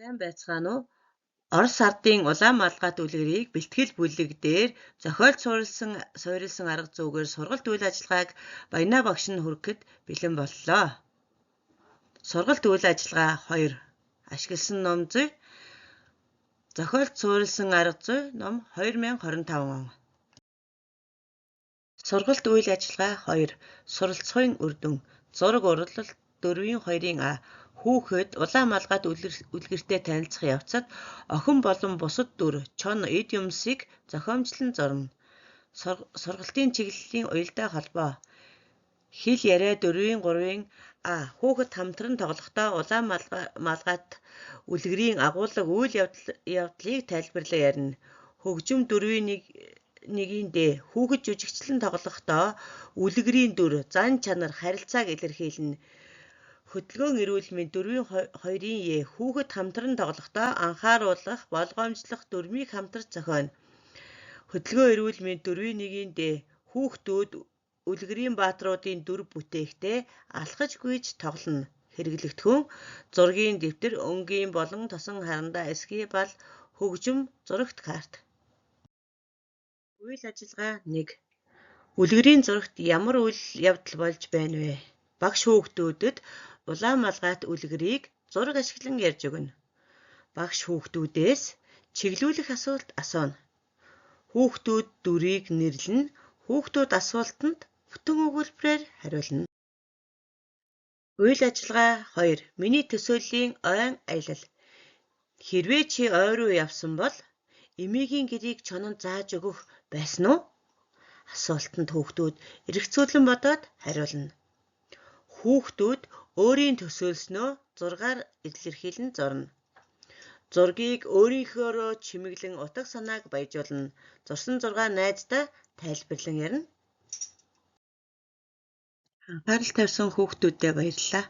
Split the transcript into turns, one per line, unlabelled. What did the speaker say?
Сайн байцгаана уу? Орос ардын улаан малгай дүлгэрийг бэлтгэл бүлэг дээр зохиолд суурилсан арга зүйгээр сургалт үйл ажиллагааг Баянаа багш нь хүргэхэд бэлэн боллоо. Сургалт үйл ажиллагаа 2. Ашигласан ном зүй. Зохиолд суурилсан арга зүй ном 2025 он. Сургалт үйл ажиллагаа 2. Суралцахын үр дүн. Зураг урлал 4-2-ын А. Хүүхэд улаан малгайд үлгэртэй танилцах явцад охин болон бусад дүр чон эд юмсыг зохиомжлон зурна. Сургалтын чиглэлийн уялдаа холбоо. Хэл яриа 4-3-ын А. Хүүхэд хамтран тоглохдоо улаан малгайд үлгэрийн агуулга үйл явдлыг тайлбарлан ярина. Хөгжим 4-1-ийн Д. Хүүхэд жүжигчлэн тоглохдоо үлгэрийн дүр, зан чанар, харилцааг илэрхийлнэ. Хөдөлгөөн эрүүл мэнд 4-2-ийн Е. Хүүхэд хамтран тоглохдоо анхааруулах, болгоомжлох дүрмийг хамтарч зохионо. Хөдөлгөөн эрүүл мэнд 4-1-ийн Д. Хүүхдүүд үлгэрийн баатруудын дүр бүтээхдээ алхаж гүйж тоглоно. Хэрэглэгдэхүүн зургийн дэвтэр, өнгийн болон тосон харандаа эсгий бол хөгжим зурагт карт. Үйл ажиллагаа 1. Үлгэрийн зурагт ямар үйл явдал болж байна вэ? Багш хүүхдүүдэд улаан малгайт үлгэрийг зураг ашиглан ярьж өгнө. Багш хүүхдүүдээс чиглүүлэх асуулт асууна. Хүүхдүүд дүрийг нэрлэнэ. Хүүхдүүд асуултанд бүтэн өгүүлбэрээр хариулна. Үйл ажиллагаа 2. Миний төсөөллийн ойн аялал. Хэрвээ чи ой руу явсан бол эмээгийн гэрийг чононд зааж өгөх байсан уу? Асуултанд хүүхдүүд эргэцүүлэн бодоод хариулна. Хүүхдүүд өөрийн төсөөлснөө зургаар илэрхийлэн зурна. Зургийг өөрийнхөөрөө чимэглэн утга санааг баяжуулна. Зурсан зургаа найздаа тайлбарлан ярина. Анхаарал тавьсан хүүхдүүдэд баярлалаа.